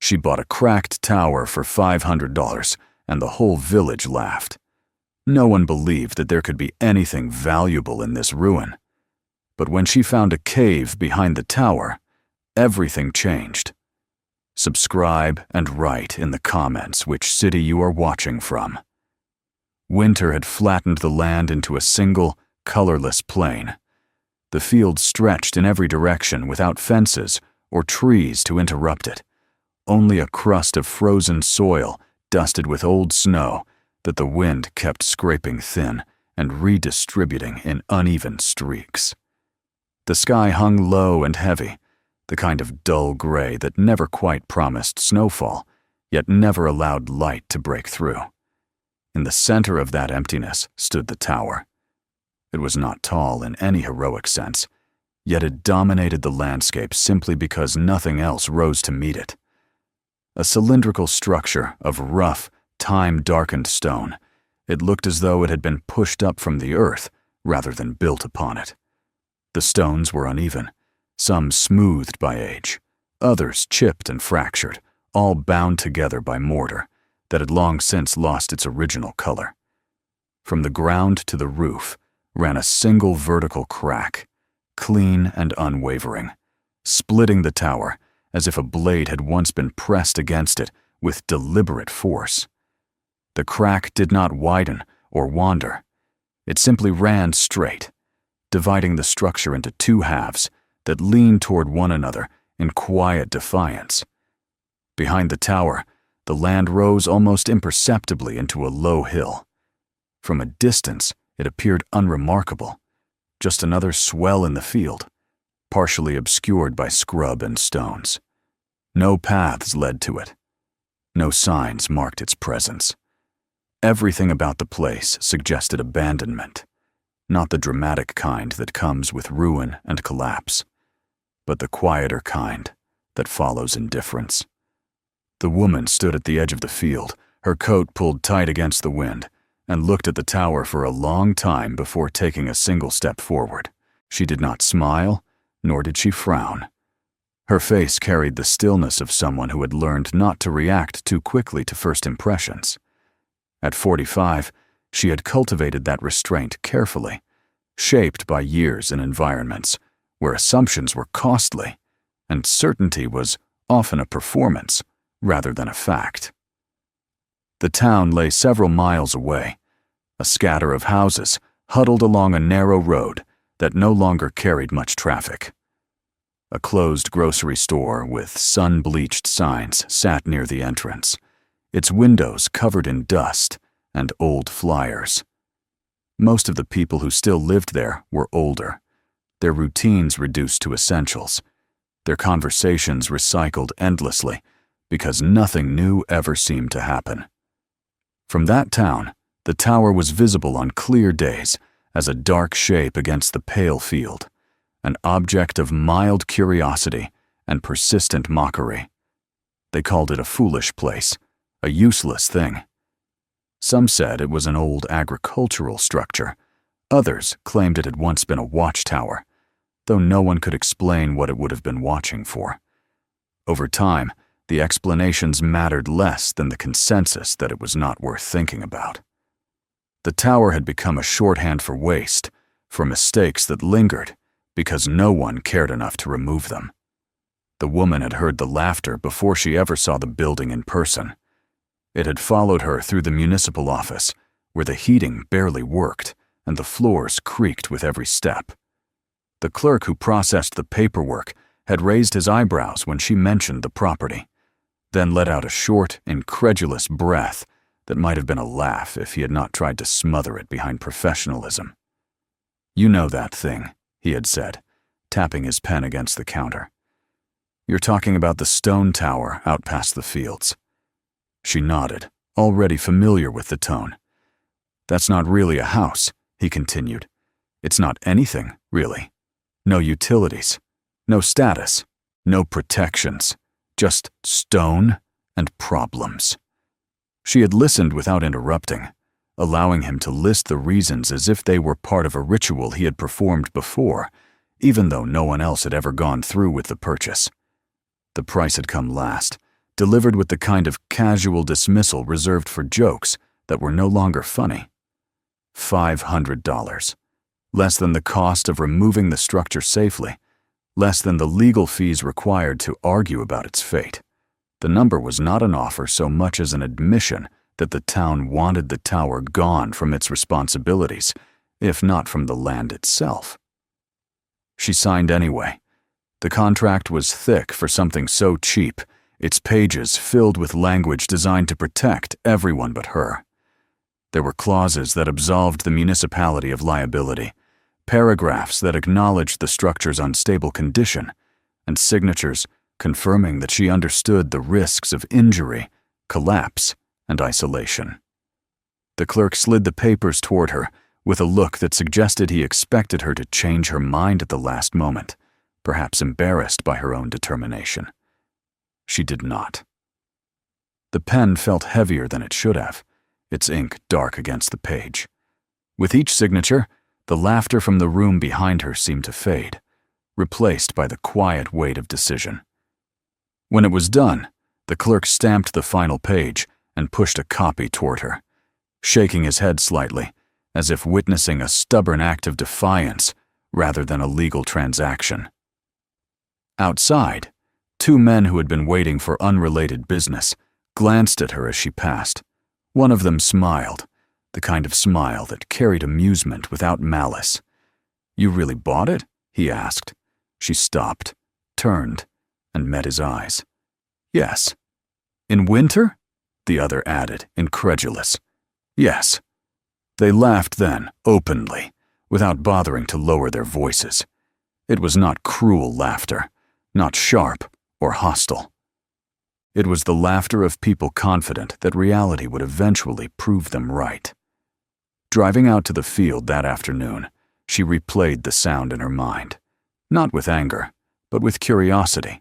She bought a cracked tower for $500, and the whole village laughed. No one believed that there could be anything valuable in this ruin. But when she found a cave behind the tower, everything changed. Subscribe and write in the comments which city you are watching from. Winter had flattened the land into a single, colorless plain. The field stretched in every direction without fences or trees to interrupt it, only a crust of frozen soil dusted with old snow that the wind kept scraping thin and redistributing in uneven streaks. The sky hung low and heavy, the kind of dull gray that never quite promised snowfall, yet never allowed light to break through. In the center of that emptiness stood the tower. It was not tall in any heroic sense, yet it dominated the landscape simply because nothing else rose to meet it. A cylindrical structure of rough, time-darkened stone, it looked as though it had been pushed up from the earth rather than built upon it. The stones were uneven, some smoothed by age, others chipped and fractured, all bound together by mortar that had long since lost its original color. From the ground to the roof ran a single vertical crack, clean and unwavering, splitting the tower as if a blade had once been pressed against it with deliberate force. The crack did not widen or wander. It simply ran straight, dividing the structure into two halves that leaned toward one another in quiet defiance. Behind the tower, the land rose almost imperceptibly into a low hill. From a distance, it appeared unremarkable, just another swell in the field, partially obscured by scrub and stones. No paths led to it. No signs marked its presence. Everything about the place suggested abandonment, not the dramatic kind that comes with ruin and collapse, but the quieter kind that follows indifference. The woman stood at the edge of the field, her coat pulled tight against the wind, and looked at the tower for a long time before taking a single step forward. She did not smile, nor did she frown. Her face carried the stillness of someone who had learned not to react too quickly to first impressions. At 45, she had cultivated that restraint carefully, shaped by years and environments where assumptions were costly and certainty was often a performance rather than a fact. The town lay several miles away, a scatter of houses huddled along a narrow road that no longer carried much traffic. A closed grocery store with sun-bleached signs sat near the entrance, its windows covered in dust and old flyers. Most of the people who still lived there were older, their routines reduced to essentials, their conversations recycled endlessly because nothing new ever seemed to happen. From that town, the tower was visible on clear days as a dark shape against the pale field, an object of mild curiosity and persistent mockery. They called it a foolish place, a useless thing. Some said it was an old agricultural structure. Others claimed it had once been a watchtower, though no one could explain what it would have been watching for. Over time, the explanations mattered less than the consensus that it was not worth thinking about. The tower had become a shorthand for waste, for mistakes that lingered, because no one cared enough to remove them. The woman had heard the laughter before she ever saw the building in person. It had followed her through the municipal office, where the heating barely worked and the floors creaked with every step. The clerk who processed the paperwork had raised his eyebrows when she mentioned the property, then let out a short, incredulous breath that might have been a laugh if he had not tried to smother it behind professionalism. "You know that thing," he had said, tapping his pen against the counter. "You're talking about the stone tower out past the fields." She nodded, already familiar with the tone. "That's not really a house," he continued. "It's not anything, really. No utilities, no status, no protections, just stone and problems." She had listened without interrupting, allowing him to list the reasons as if they were part of a ritual he had performed before, even though no one else had ever gone through with the purchase. The price had come last, delivered with the kind of casual dismissal reserved for jokes that were no longer funny. $500. Less than the cost of removing the structure safely, less than the legal fees required to argue about its fate. The number was not an offer so much as an admission that the town wanted the tower gone from its responsibilities, if not from the land itself. She signed anyway. The contract was thick for something so cheap, its pages filled with language designed to protect everyone but her. There were clauses that absolved the municipality of liability, paragraphs that acknowledged the structure's unstable condition, and signatures confirming that she understood the risks of injury, collapse, and isolation. The clerk slid the papers toward her with a look that suggested he expected her to change her mind at the last moment, perhaps embarrassed by her own determination. She did not. The pen felt heavier than it should have, its ink dark against the page. With each signature, the laughter from the room behind her seemed to fade, replaced by the quiet weight of decision. When it was done, the clerk stamped the final page and pushed a copy toward her, shaking his head slightly, as if witnessing a stubborn act of defiance rather than a legal transaction. Outside, two men who had been waiting for unrelated business glanced at her as she passed. One of them smiled, the kind of smile that carried amusement without malice. "You really bought it?" he asked. She stopped, turned, and met his eyes. "Yes." "In winter?" the other added, incredulous. "Yes." They laughed then, openly, without bothering to lower their voices. It was not cruel laughter, not sharp or hostile. It was the laughter of people confident that reality would eventually prove them right. Driving out to the field that afternoon, she replayed the sound in her mind, not with anger, but with curiosity.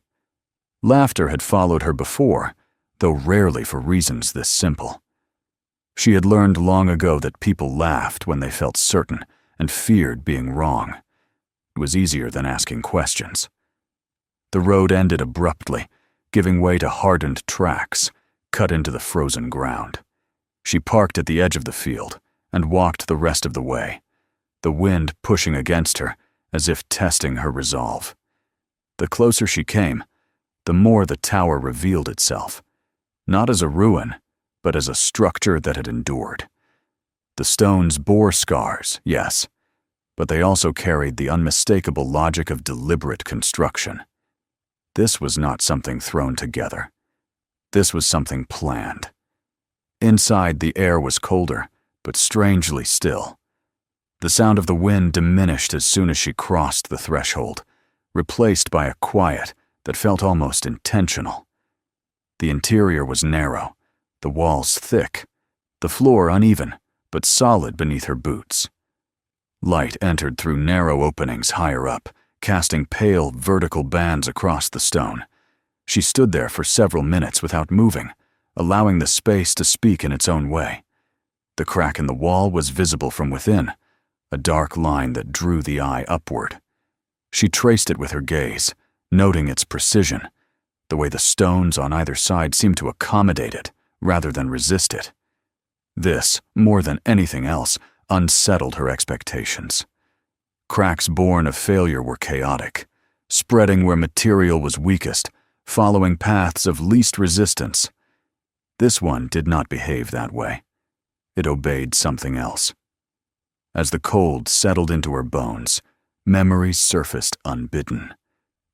Laughter had followed her before, though rarely for reasons this simple. She had learned long ago that people laughed when they felt certain and feared being wrong. It was easier than asking questions. The road ended abruptly, giving way to hardened tracks, cut into the frozen ground. She parked at the edge of the field and walked the rest of the way, the wind pushing against her as if testing her resolve. The closer she came, the more the tower revealed itself, not as a ruin, but as a structure that had endured. The stones bore scars, yes, but they also carried the unmistakable logic of deliberate construction. This was not something thrown together. This was something planned. Inside, the air was colder, but strangely still. The sound of the wind diminished as soon as she crossed the threshold, replaced by a quiet that felt almost intentional. The interior was narrow, the walls thick, the floor uneven, but solid beneath her boots. Light entered through narrow openings higher up, casting pale, vertical bands across the stone. She stood there for several minutes without moving, allowing the space to speak in its own way. The crack in the wall was visible from within, a dark line that drew the eye upward. She traced it with her gaze, noting its precision, the way the stones on either side seemed to accommodate it rather than resist it. This, more than anything else, unsettled her expectations. Cracks born of failure were chaotic, spreading where material was weakest, following paths of least resistance. This one did not behave that way. It obeyed something else. As the cold settled into her bones, memories surfaced unbidden.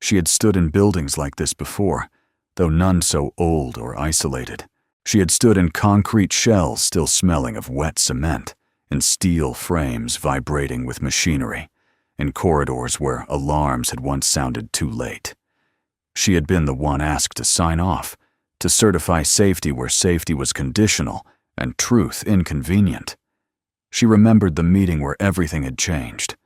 She had stood in buildings like this before, though none so old or isolated. She had stood in concrete shells still smelling of wet cement, in steel frames vibrating with machinery, in corridors where alarms had once sounded too late. She had been the one asked to sign off, to certify safety where safety was conditional and truth inconvenient. She remembered the meeting where everything had changed,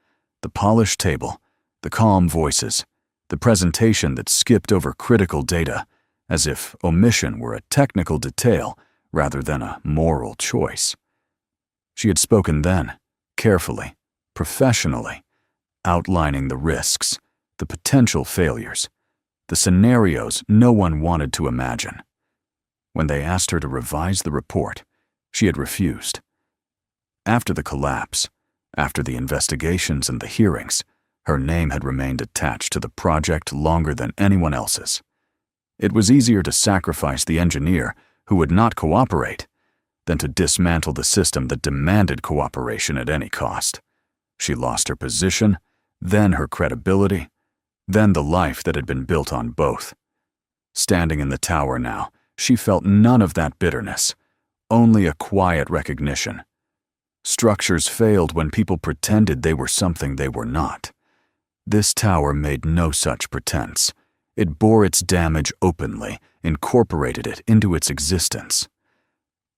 the polished table, the calm voices, the presentation that skipped over critical data, as if omission were a technical detail rather than a moral choice. She had spoken then, carefully, professionally, outlining the risks, the potential failures, the scenarios no one wanted to imagine. When they asked her to revise the report, she had refused. After the collapse, after the investigations and the hearings, her name had remained attached to the project longer than anyone else's. It was easier to sacrifice the engineer who would not cooperate than to dismantle the system that demanded cooperation at any cost. She lost her position, then her credibility, then the life that had been built on both. Standing in the tower now, she felt none of that bitterness, only a quiet recognition. Structures failed when people pretended they were something they were not. This tower made no such pretense. It bore its damage openly, incorporated it into its existence.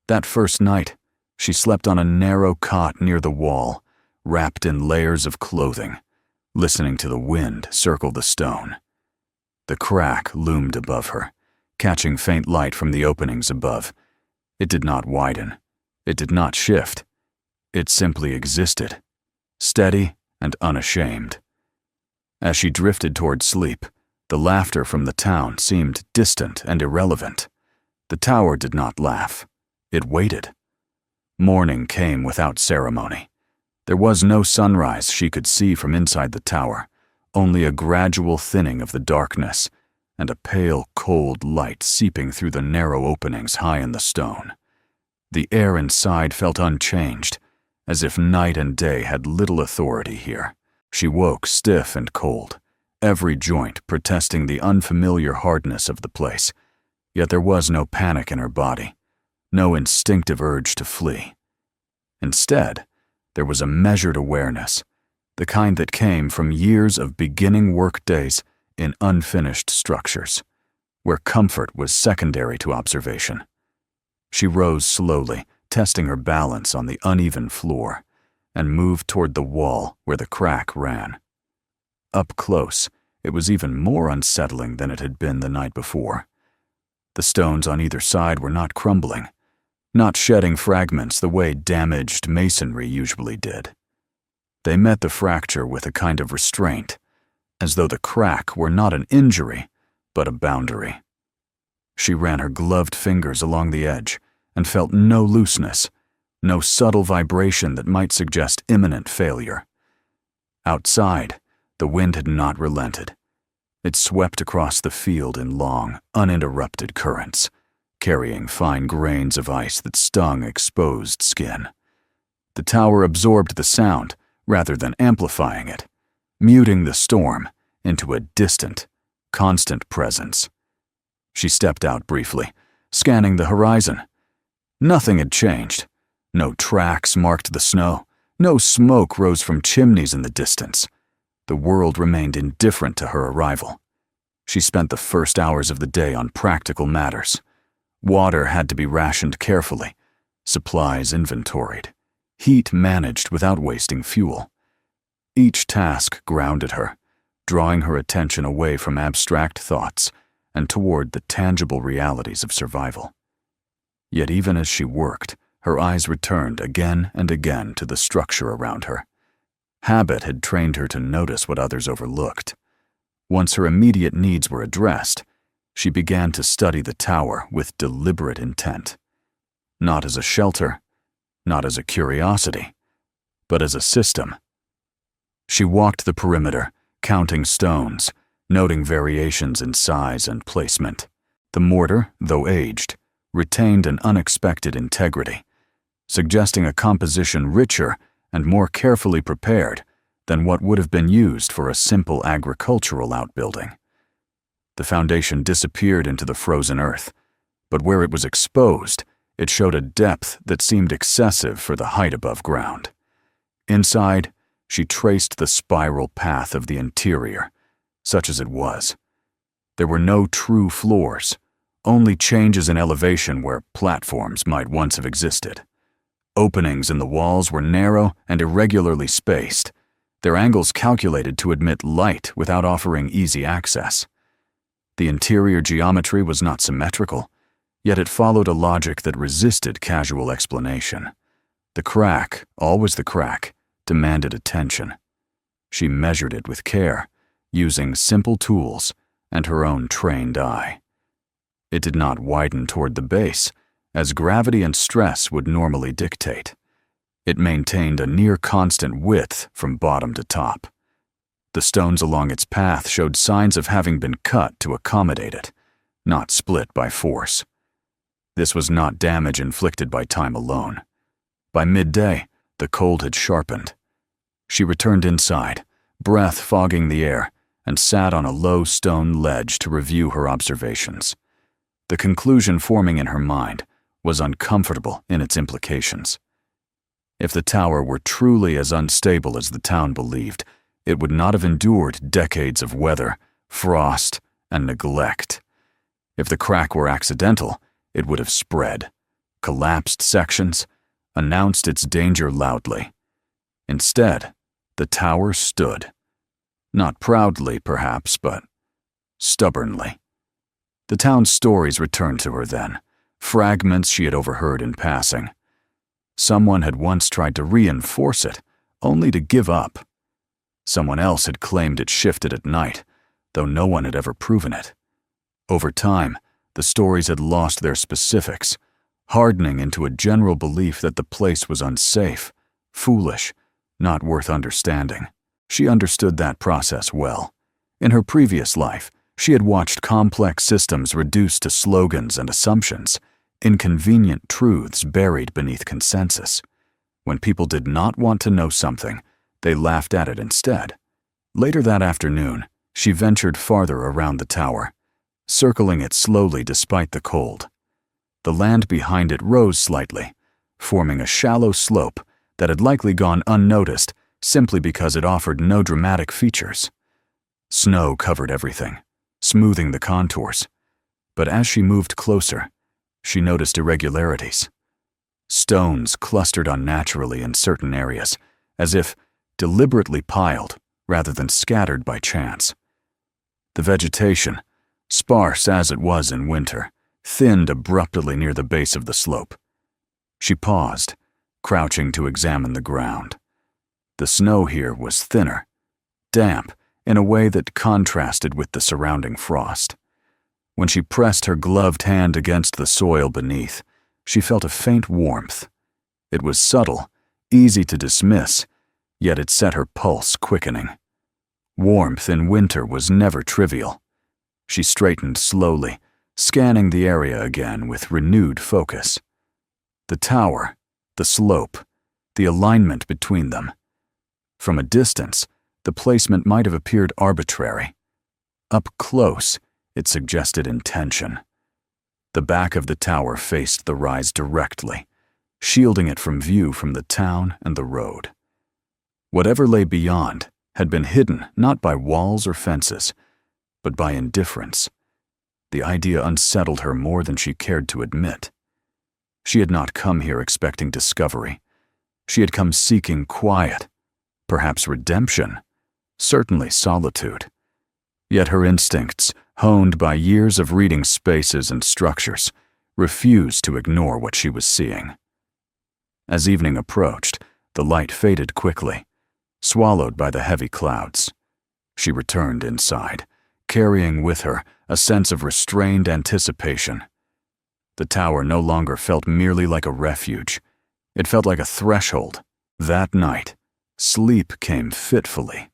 That first night, she slept on a narrow cot near the wall, wrapped in layers of clothing, listening to the wind circle the stone. The crack loomed above her, catching faint light from the openings above. It did not widen. It did not shift. It simply existed, steady and unashamed. As she drifted toward sleep, the laughter from the town seemed distant and irrelevant. The tower did not laugh. It waited. Morning came without ceremony. There was no sunrise she could see from inside the tower, only a gradual thinning of the darkness and a pale, cold light seeping through the narrow openings high in the stone. The air inside felt unchanged, as if night and day had little authority here. She woke stiff and cold, every joint protesting the unfamiliar hardness of the place, yet there was no panic in her body, no instinctive urge to flee. Instead, there was a measured awareness, the kind that came from years of beginning work days in unfinished structures, where comfort was secondary to observation. She rose slowly, testing her balance on the uneven floor, and moved toward the wall where the crack ran. Up close, it was even more unsettling than it had been the night before. The stones on either side were not crumbling, not shedding fragments the way damaged masonry usually did. They met the fracture with a kind of restraint, as though the crack were not an injury, but a boundary. She ran her gloved fingers along the edge and felt no looseness, no subtle vibration that might suggest imminent failure. Outside, the wind had not relented. It swept across the field in long, uninterrupted currents, carrying fine grains of ice that stung exposed skin. The tower absorbed the sound rather than amplifying it, muting the storm into a distant, constant presence. She stepped out briefly, scanning the horizon. Nothing had changed. No tracks marked the snow. No smoke rose from chimneys in the distance. The world remained indifferent to her arrival. She spent the first hours of the day on practical matters. Water had to be rationed carefully, supplies inventoried, heat managed without wasting fuel. Each task grounded her, drawing her attention away from abstract thoughts and toward the tangible realities of survival. Yet even as she worked, her eyes returned again and again to the structure around her. Habit had trained her to notice what others overlooked. Once her immediate needs were addressed, she began to study the tower with deliberate intent. Not as a shelter, not as a curiosity, but as a system. She walked the perimeter, counting stones, noting variations in size and placement. The mortar, though aged, retained an unexpected integrity, suggesting a composition richer and more carefully prepared than what would have been used for a simple agricultural outbuilding. The foundation disappeared into the frozen earth, but where it was exposed, it showed a depth that seemed excessive for the height above ground. Inside, she traced the spiral path of the interior, such as it was. There were no true floors, only changes in elevation where platforms might once have existed. Openings in the walls were narrow and irregularly spaced, their angles calculated to admit light without offering easy access. The interior geometry was not symmetrical, yet it followed a logic that resisted casual explanation. The crack, always the crack, demanded attention. She measured it with care, using simple tools and her own trained eye. It did not widen toward the base, as gravity and stress would normally dictate. It maintained a near-constant width from bottom to top. The stones along its path showed signs of having been cut to accommodate it, not split by force. This was not damage inflicted by time alone. By midday, the cold had sharpened. She returned inside, breath fogging the air, and sat on a low stone ledge to review her observations. The conclusion forming in her mind was uncomfortable in its implications. If the tower were truly as unstable as the town believed, it would not have endured decades of weather, frost, and neglect. If the crack were accidental, it would have spread, collapsed sections, announced its danger loudly. Instead, the tower stood. Not proudly, perhaps, but stubbornly. The town's stories returned to her then, fragments she had overheard in passing. Someone had once tried to reinforce it, only to give up. Someone else had claimed it shifted at night, though no one had ever proven it. Over time, the stories had lost their specifics, hardening into a general belief that the place was unsafe, foolish, not worth understanding. She understood that process well. In her previous life, she had watched complex systems reduced to slogans and assumptions, inconvenient truths buried beneath consensus. When people did not want to know something, they laughed at it instead. Later that afternoon, she ventured farther around the tower, circling it slowly despite the cold. The land behind it rose slightly, forming a shallow slope that had likely gone unnoticed simply because it offered no dramatic features. Snow covered everything, smoothing the contours. But as she moved closer, she noticed irregularities. Stones clustered unnaturally in certain areas, as if deliberately piled rather than scattered by chance. The vegetation, sparse as it was in winter, thinned abruptly near the base of the slope. She paused, crouching to examine the ground. The snow here was thinner, damp in a way that contrasted with the surrounding frost. When she pressed her gloved hand against the soil beneath, she felt a faint warmth. It was subtle, easy to dismiss, yet it set her pulse quickening. Warmth in winter was never trivial. She straightened slowly, scanning the area again with renewed focus. The tower, the slope, the alignment between them. From a distance, the placement might have appeared arbitrary. Up close, it suggested intention. The back of the tower faced the rise directly, shielding it from view from the town and the road. Whatever lay beyond had been hidden not by walls or fences, but by indifference. The idea unsettled her more than she cared to admit. She had not come here expecting discovery. She had come seeking quiet, perhaps redemption, certainly solitude. Yet her instincts, honed by years of reading spaces and structures, refused to ignore what she was seeing. As evening approached, the light faded quickly, swallowed by the heavy clouds. She returned inside, carrying with her a sense of restrained anticipation. The tower no longer felt merely like a refuge. It felt like a threshold. That night, sleep came fitfully.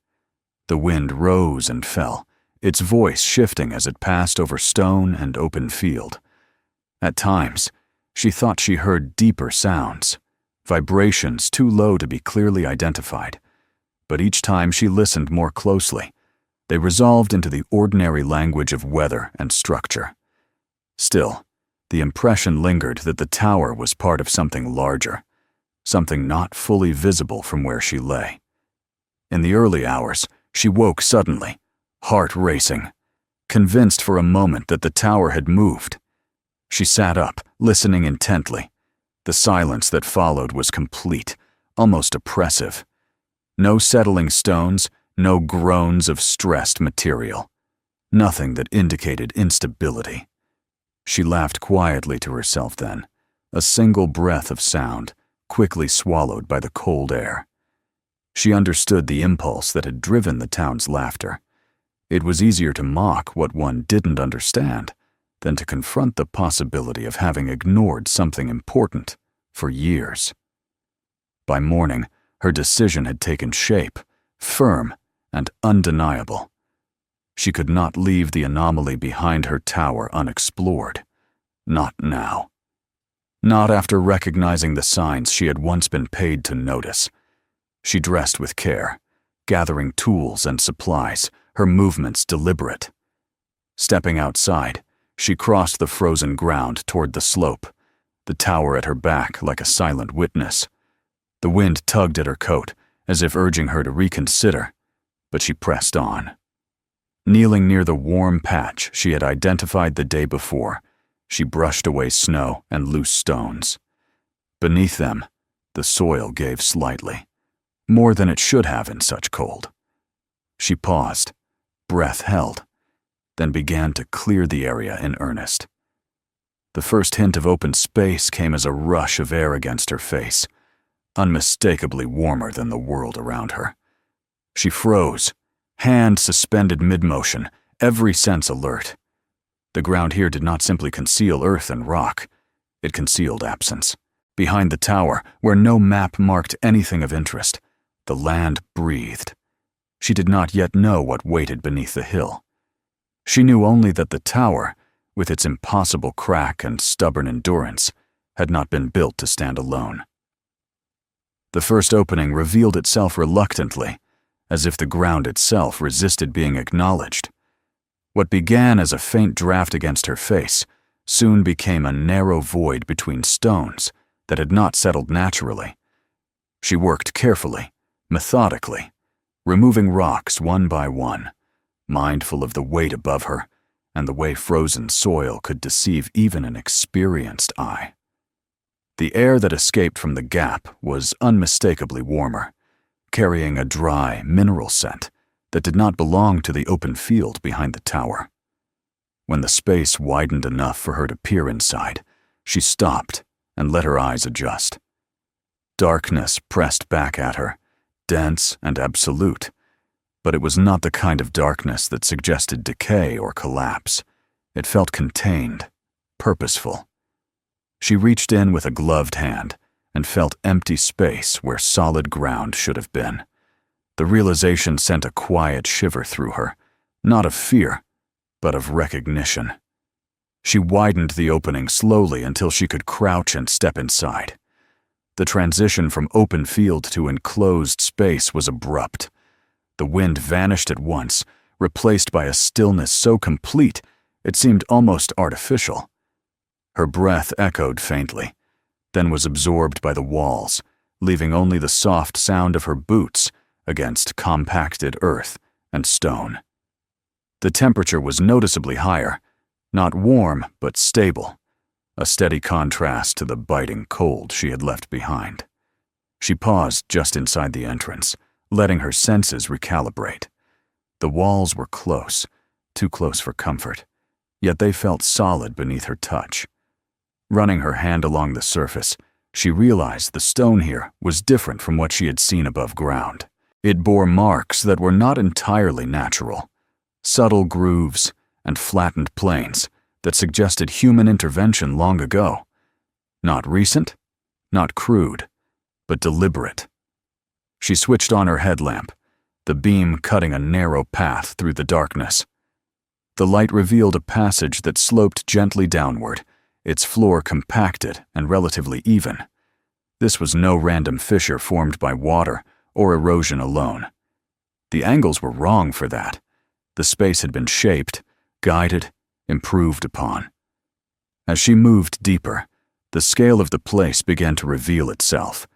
The wind rose and fell, its voice shifting as it passed over stone and open field. At times, she thought she heard deeper sounds, vibrations too low to be clearly identified. But each time she listened more closely, they resolved into the ordinary language of weather and structure. Still, the impression lingered that the tower was part of something larger, something not fully visible from where she lay. In the early hours, she woke suddenly, heart racing, convinced for a moment that the tower had moved. She sat up, listening intently. The silence that followed was complete, almost oppressive. No settling stones, no groans of stressed material. Nothing that indicated instability. She laughed quietly to herself then, a single breath of sound, quickly swallowed by the cold air. She understood the impulse that had driven the town's laughter. It was easier to mock what one didn't understand than to confront the possibility of having ignored something important for years. By morning, her decision had taken shape, firm and undeniable. She could not leave the anomaly behind her tower unexplored. Not now. Not after recognizing the signs she had once been paid to notice. She dressed with care, gathering tools and supplies, her movements deliberate. Stepping outside, she crossed the frozen ground toward the slope, the tower at her back like a silent witness. The wind tugged at her coat, as if urging her to reconsider, but she pressed on. Kneeling near the warm patch she had identified the day before, she brushed away snow and loose stones. Beneath them, the soil gave slightly, more than it should have in such cold. She paused, breath held, then began to clear the area in earnest. The first hint of open space came as a rush of air against her face, unmistakably warmer than the world around her. She froze, hand suspended mid-motion, every sense alert. The ground here did not simply conceal earth and rock. It concealed absence. Behind the tower, where no map marked anything of interest, the land breathed. She did not yet know what waited beneath the hill. She knew only that the tower, with its impossible crack and stubborn endurance, had not been built to stand alone. The first opening revealed itself reluctantly, as if the ground itself resisted being acknowledged. What began as a faint draft against her face soon became a narrow void between stones that had not settled naturally. She worked carefully, methodically, removing rocks one by one, mindful of the weight above her and the way frozen soil could deceive even an experienced eye. The air that escaped from the gap was unmistakably warmer, carrying a dry, mineral scent that did not belong to the open field behind the tower. When the space widened enough for her to peer inside, she stopped and let her eyes adjust. Darkness pressed back at her, dense and absolute, but it was not the kind of darkness that suggested decay or collapse. It felt contained, purposeful. She reached in with a gloved hand and felt empty space where solid ground should have been. The realization sent a quiet shiver through her, not of fear, but of recognition. She widened the opening slowly until she could crouch and step inside. The transition from open field to enclosed space was abrupt. The wind vanished at once, replaced by a stillness so complete it seemed almost artificial. Her breath echoed faintly, then was absorbed by the walls, leaving only the soft sound of her boots against compacted earth and stone. The temperature was noticeably higher, not warm but stable, a steady contrast to the biting cold she had left behind. She paused just inside the entrance, letting her senses recalibrate. The walls were close, too close for comfort, yet they felt solid beneath her touch. Running her hand along the surface, she realized the stone here was different from what she had seen above ground. It bore marks that were not entirely natural, subtle grooves and flattened planes that suggested human intervention long ago. Not recent, not crude, but deliberate. She switched on her headlamp, the beam cutting a narrow path through the darkness. The light revealed a passage that sloped gently downward, its floor compacted and relatively even. This was no random fissure formed by water or erosion alone. The angles were wrong for that. The space had been shaped, guided, improved upon. As she moved deeper, the scale of the place began to reveal itself.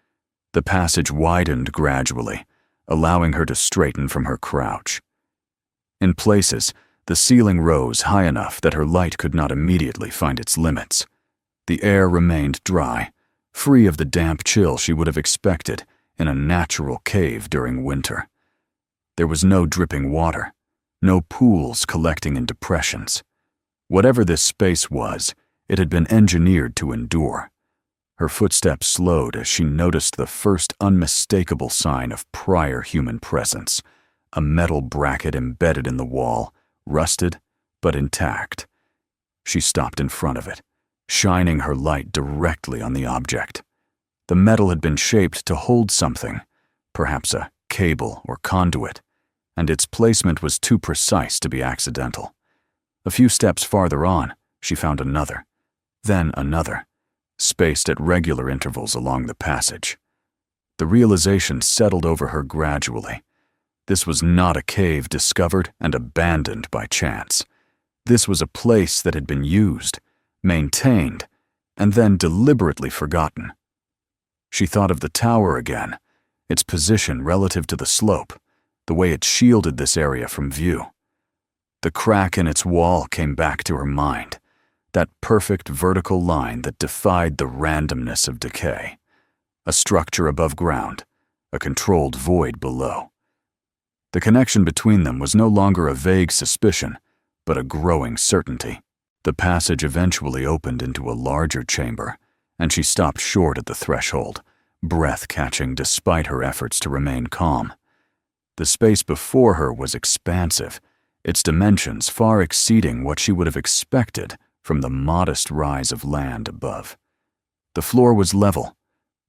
The passage widened gradually, allowing her to straighten from her crouch. In places, the ceiling rose high enough that her light could not immediately find its limits. The air remained dry, free of the damp chill she would have expected in a natural cave during winter. There was no dripping water, no pools collecting in depressions. Whatever this space was, it had been engineered to endure. Her footsteps slowed as she noticed the first unmistakable sign of prior human presence, a metal bracket embedded in the wall, rusted but intact. She stopped in front of it, shining her light directly on the object. The metal had been shaped to hold something, perhaps a cable or conduit, and its placement was too precise to be accidental. A few steps farther on, she found another, then another, spaced at regular intervals along the passage. The realization settled over her gradually. This was not a cave discovered and abandoned by chance. This was a place that had been used, maintained, and then deliberately forgotten. She thought of the tower again, its position relative to the slope, the way it shielded this area from view. The crack in its wall came back to her mind, that perfect vertical line that defied the randomness of decay. A structure above ground, a controlled void below. The connection between them was no longer a vague suspicion, but a growing certainty. The passage eventually opened into a larger chamber, and she stopped short at the threshold, breath-catching despite her efforts to remain calm. The space before her was expansive, its dimensions far exceeding what she would have expected from the modest rise of land above. The floor was level,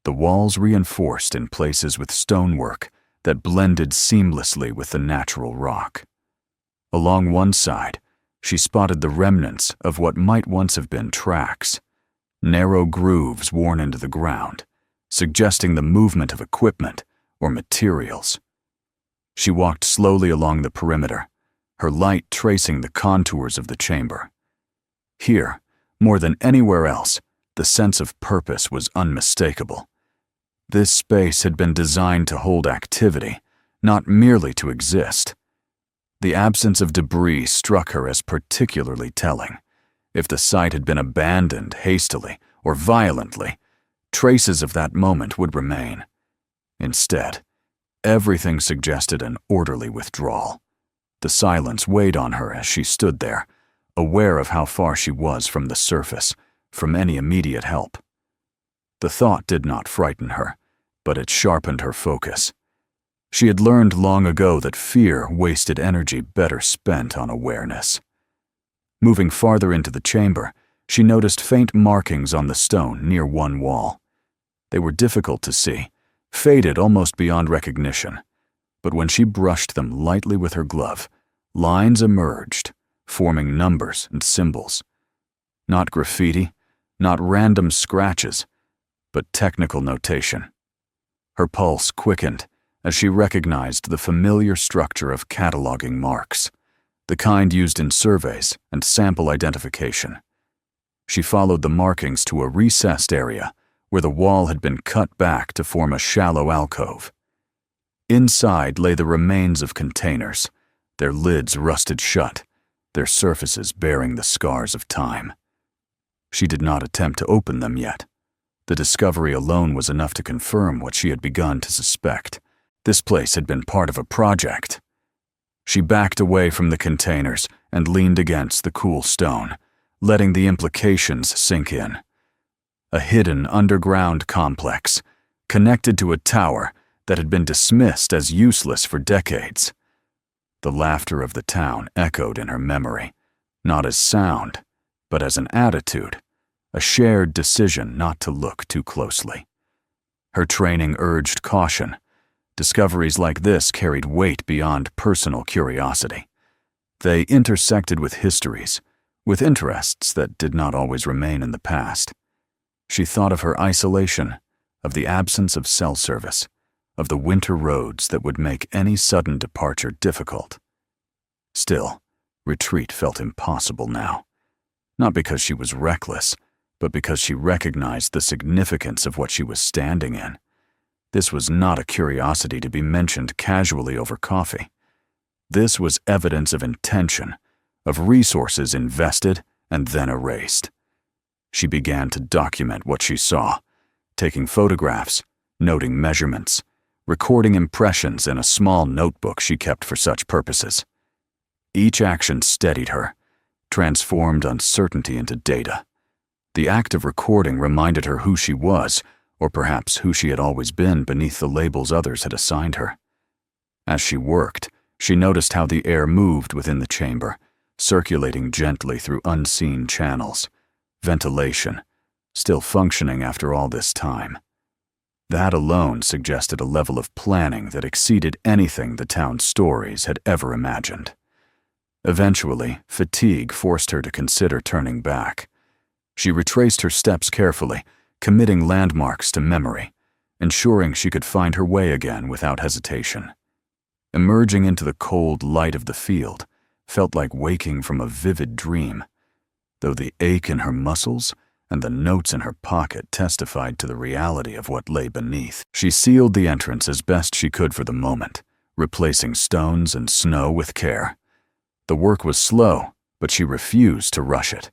the walls reinforced in places with stonework that blended seamlessly with the natural rock. Along one side, she spotted the remnants of what might once have been tracks, narrow grooves worn into the ground, suggesting the movement of equipment or materials. She walked slowly along the perimeter, her light tracing the contours of the chamber. Here, more than anywhere else, the sense of purpose was unmistakable. This space had been designed to hold activity, not merely to exist. The absence of debris struck her as particularly telling. If the site had been abandoned hastily or violently, traces of that moment would remain. Instead, everything suggested an orderly withdrawal. The silence weighed on her as she stood there, aware of how far she was from the surface, from any immediate help. The thought did not frighten her, but it sharpened her focus. She had learned long ago that fear wasted energy better spent on awareness. Moving farther into the chamber, she noticed faint markings on the stone near one wall. They were difficult to see, faded almost beyond recognition, but when she brushed them lightly with her glove, lines emerged, forming numbers and symbols. Not graffiti, not random scratches, but technical notation. Her pulse quickened as she recognized the familiar structure of cataloging marks, the kind used in surveys and sample identification. She followed the markings to a recessed area where the wall had been cut back to form a shallow alcove. Inside lay the remains of containers, their lids rusted shut, their surfaces bearing the scars of time. She did not attempt to open them yet. The discovery alone was enough to confirm what she had begun to suspect. This place had been part of a project. She backed away from the containers and leaned against the cool stone, letting the implications sink in. A hidden underground complex, connected to a tower that had been dismissed as useless for decades. The laughter of the town echoed in her memory, not as sound, but as an attitude, a shared decision not to look too closely. Her training urged caution. Discoveries like this carried weight beyond personal curiosity. They intersected with histories, with interests that did not always remain in the past. She thought of her isolation, of the absence of cell service, of the winter roads that would make any sudden departure difficult. Still, retreat felt impossible now. Not because she was reckless, but because she recognized the significance of what she was standing in. This was not a curiosity to be mentioned casually over coffee. This was evidence of intention, of resources invested and then erased. She began to document what she saw, taking photographs, noting measurements, recording impressions in a small notebook she kept for such purposes. Each action steadied her, transformed uncertainty into data. The act of recording reminded her who she was, or perhaps who she had always been beneath the labels others had assigned her. As she worked, she noticed how the air moved within the chamber, circulating gently through unseen channels. Ventilation, still functioning after all this time. That alone suggested a level of planning that exceeded anything the town's stories had ever imagined. Eventually, fatigue forced her to consider turning back. She retraced her steps carefully, committing landmarks to memory, ensuring she could find her way again without hesitation. Emerging into the cold light of the field felt like waking from a vivid dream, though the ache in her muscles and the notes in her pocket testified to the reality of what lay beneath. She sealed the entrance as best she could for the moment, replacing stones and snow with care. The work was slow, but she refused to rush it.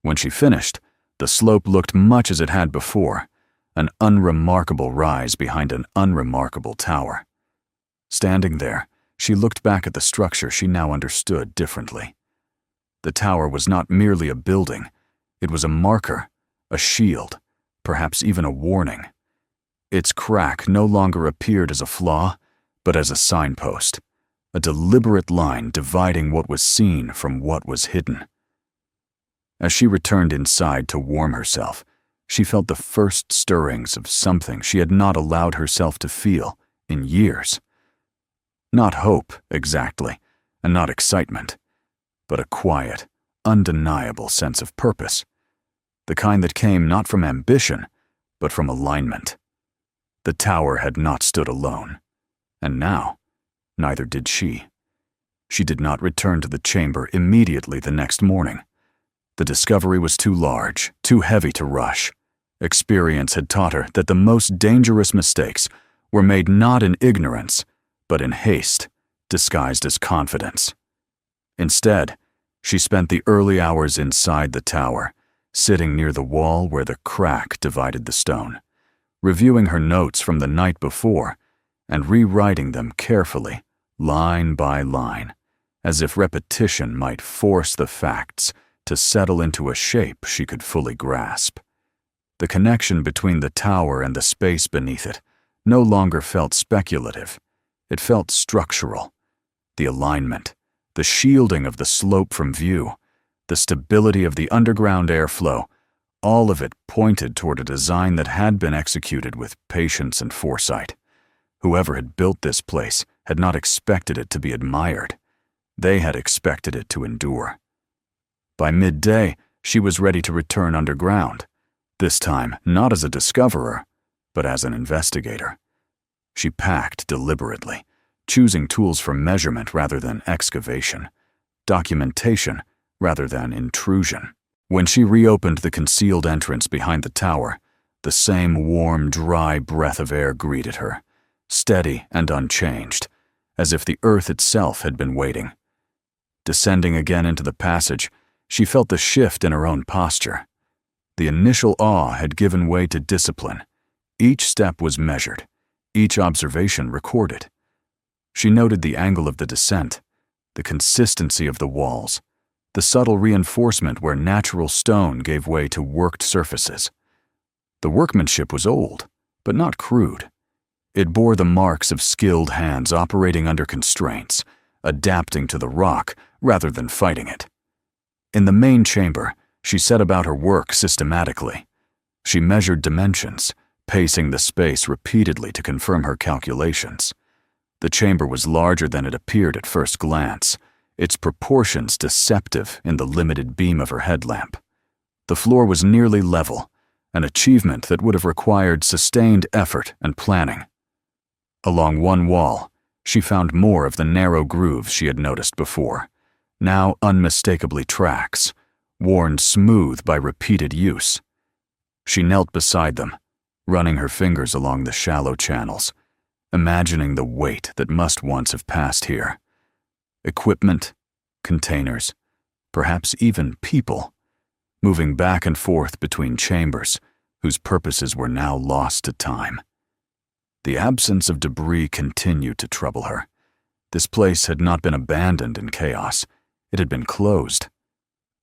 When she finished, the slope looked much as it had before, an unremarkable rise behind an unremarkable tower. Standing there, she looked back at the structure she now understood differently. The tower was not merely a building. It was a marker, a shield, perhaps even a warning. Its crack no longer appeared as a flaw, but as a signpost, a deliberate line dividing what was seen from what was hidden. As she returned inside to warm herself, she felt the first stirrings of something she had not allowed herself to feel in years. Not hope, exactly, and not excitement, but a quiet, undeniable sense of purpose, the kind that came not from ambition, but from alignment. The tower had not stood alone, and now, neither did she. She did not return to the chamber immediately the next morning. The discovery was too large, too heavy to rush. Experience had taught her that the most dangerous mistakes were made not in ignorance, but in haste, disguised as confidence. Instead, she spent the early hours inside the tower, sitting near the wall where the crack divided the stone, reviewing her notes from the night before and rewriting them carefully, line by line, as if repetition might force the facts to settle into a shape she could fully grasp. The connection between the tower and the space beneath it no longer felt speculative. It felt structural. The alignment, the shielding of the slope from view, the stability of the underground airflow, all of it pointed toward a design that had been executed with patience and foresight. Whoever had built this place had not expected it to be admired. They had expected it to endure. By midday, she was ready to return underground, this time not as a discoverer, but as an investigator. She packed deliberately, choosing tools for measurement rather than excavation, documentation rather than intrusion. When she reopened the concealed entrance behind the tower, the same warm, dry breath of air greeted her, steady and unchanged, as if the earth itself had been waiting. Descending again into the passage, she felt the shift in her own posture. The initial awe had given way to discipline. Each step was measured, each observation recorded. She noted the angle of the descent, the consistency of the walls, the subtle reinforcement where natural stone gave way to worked surfaces. The workmanship was old, but not crude. It bore the marks of skilled hands operating under constraints, adapting to the rock rather than fighting it. In the main chamber, she set about her work systematically. She measured dimensions, pacing the space repeatedly to confirm her calculations. The chamber was larger than it appeared at first glance, its proportions deceptive in the limited beam of her headlamp. The floor was nearly level, an achievement that would have required sustained effort and planning. Along one wall, she found more of the narrow grooves she had noticed before, now unmistakably tracks, worn smooth by repeated use. She knelt beside them, running her fingers along the shallow channels, imagining the weight that must once have passed here. Equipment, containers, perhaps even people, moving back and forth between chambers whose purposes were now lost to time. The absence of debris continued to trouble her. This place had not been abandoned in chaos. It had been closed.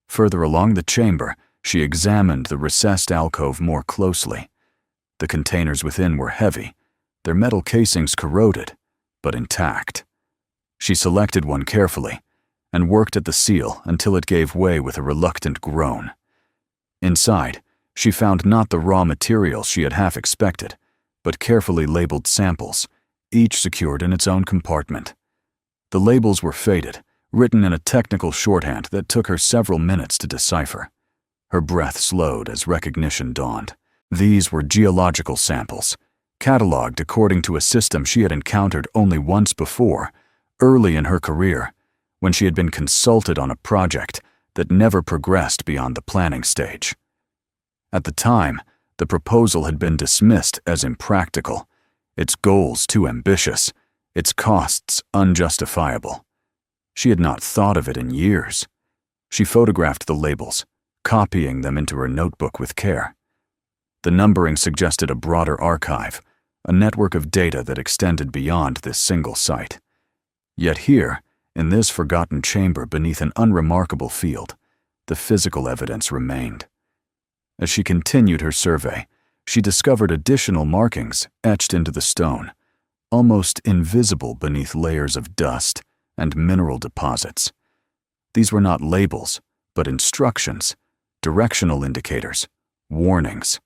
Further along the chamber, she examined the recessed alcove more closely. The containers within were heavy, their metal casings corroded, but intact. She selected one carefully, and worked at the seal until it gave way with a reluctant groan. Inside, she found not the raw materials she had half expected, but carefully labeled samples, each secured in its own compartment. The labels were faded, written in a technical shorthand that took her several minutes to decipher. Her breath slowed as recognition dawned. These were geological samples, catalogued according to a system she had encountered only once before, early in her career, when she had been consulted on a project that never progressed beyond the planning stage. At the time, the proposal had been dismissed as impractical, its goals too ambitious, its costs unjustifiable. She had not thought of it in years. She photographed the labels, copying them into her notebook with care. The numbering suggested a broader archive, a network of data that extended beyond this single site. Yet here, in this forgotten chamber beneath an unremarkable field, the physical evidence remained. As she continued her survey, she discovered additional markings etched into the stone, almost invisible beneath layers of dust and mineral deposits. These were not labels, but instructions, directional indicators, warnings.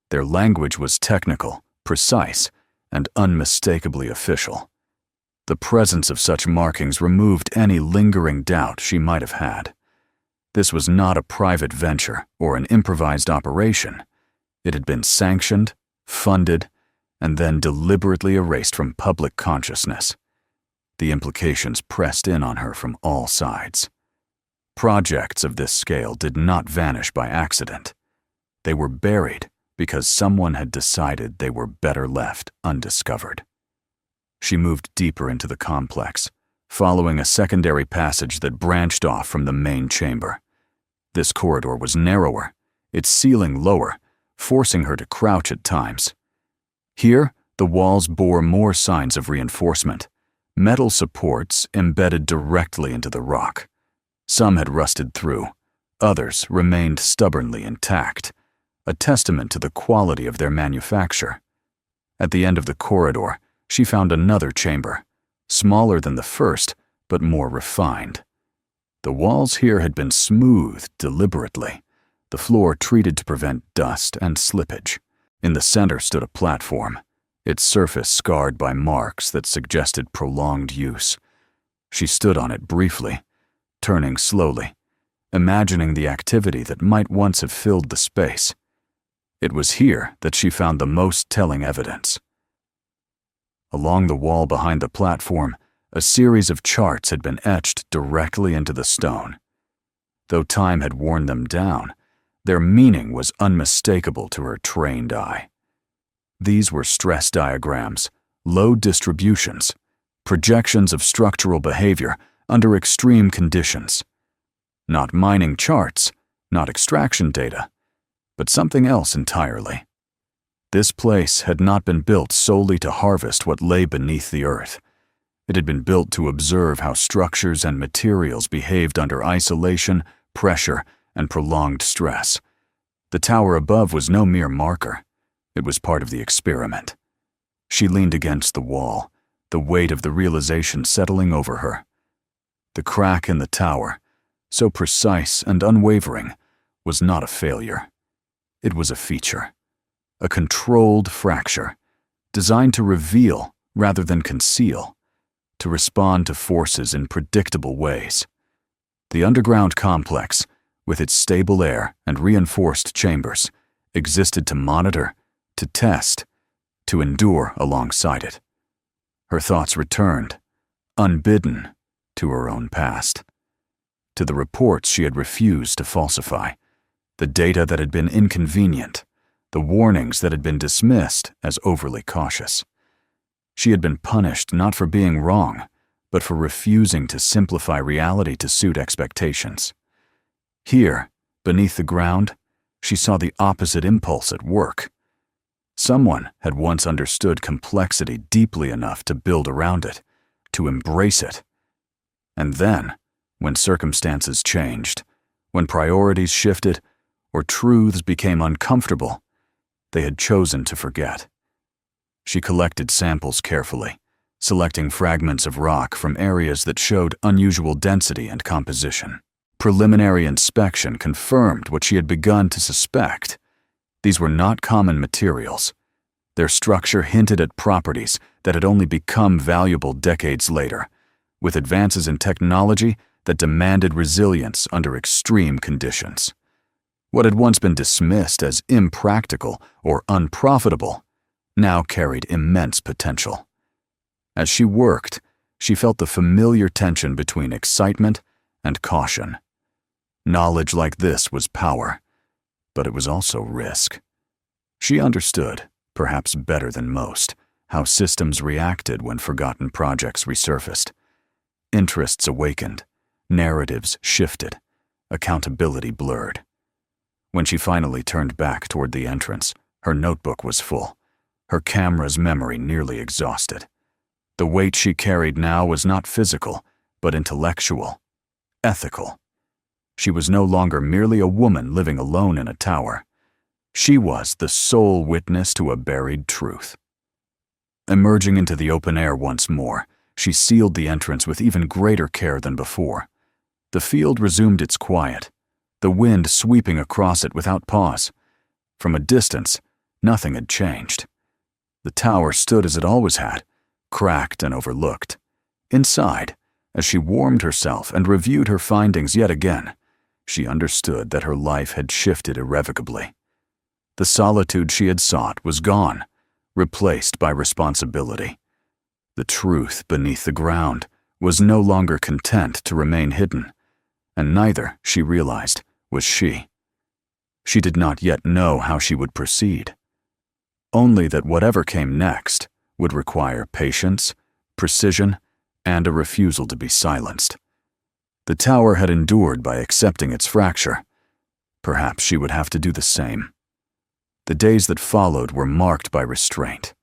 Their language was technical, precise, and unmistakably official. The presence of such markings removed any lingering doubt she might have had. This was not a private venture or an improvised operation. It had been sanctioned, funded, and then deliberately erased from public consciousness. The implications pressed in on her from all sides. Projects of this scale did not vanish by accident. They were buried because someone had decided they were better left undiscovered. She moved deeper into the complex, following a secondary passage that branched off from the main chamber. This corridor was narrower, its ceiling lower, forcing her to crouch at times. Here, the walls bore more signs of reinforcement, metal supports embedded directly into the rock. Some had rusted through, others remained stubbornly intact, a testament to the quality of their manufacture. At the end of the corridor, she found another chamber, smaller than the first, but more refined. The walls here had been smoothed deliberately, the floor treated to prevent dust and slippage. In the center stood a platform, its surface scarred by marks that suggested prolonged use. She stood on it briefly, turning slowly, imagining the activity that might once have filled the space. It was here that she found the most telling evidence. Along the wall behind the platform, a series of charts had been etched directly into the stone. Though time had worn them down, their meaning was unmistakable to her trained eye. These were stress diagrams, load distributions, projections of structural behavior under extreme conditions. Not mining charts, not extraction data, but something else entirely. This place had not been built solely to harvest what lay beneath the earth. It had been built to observe how structures and materials behaved under isolation, pressure, and prolonged stress. The tower above was no mere marker. It was part of the experiment. She leaned against the wall, the weight of the realization settling over her. The crack in the tower, so precise and unwavering, was not a failure. It was a feature, a controlled fracture, designed to reveal rather than conceal, to respond to forces in predictable ways. The underground complex, with its stable air and reinforced chambers, existed to monitor, to test, to endure alongside it. Her thoughts returned, unbidden, to her own past, to the reports she had refused to falsify, the data that had been inconvenient, the warnings that had been dismissed as overly cautious. She had been punished not for being wrong, but for refusing to simplify reality to suit expectations. Here, beneath the ground, she saw the opposite impulse at work. Someone had once understood complexity deeply enough to build around it, to embrace it. And then, when circumstances changed, when priorities shifted, or truths became uncomfortable, they had chosen to forget. She collected samples carefully, selecting fragments of rock from areas that showed unusual density and composition. Preliminary inspection confirmed what she had begun to suspect. These were not common materials. Their structure hinted at properties that had only become valuable decades later, with advances in technology that demanded resilience under extreme conditions. What had once been dismissed as impractical or unprofitable now carried immense potential. As she worked, she felt the familiar tension between excitement and caution. Knowledge like this was power, but it was also risk. She understood, perhaps better than most, how systems reacted when forgotten projects resurfaced. Interests awakened, narratives shifted, accountability blurred. When she finally turned back toward the entrance, her notebook was full, her camera's memory nearly exhausted. The weight she carried now was not physical, but intellectual, ethical. She was no longer merely a woman living alone in a tower. She was the sole witness to a buried truth. Emerging into the open air once more, she sealed the entrance with even greater care than before. The field resumed its quiet, the wind sweeping across it without pause. From a distance, nothing had changed. The tower stood as it always had, cracked and overlooked. Inside, as she warmed herself and reviewed her findings yet again, she understood that her life had shifted irrevocably. The solitude she had sought was gone, replaced by responsibility. The truth beneath the ground was no longer content to remain hidden, and neither, she realized, was she. She did not yet know how she would proceed. Only that whatever came next would require patience, precision, and a refusal to be silenced. The tower had endured by accepting its fracture. Perhaps she would have to do the same. The days that followed were marked by restraint.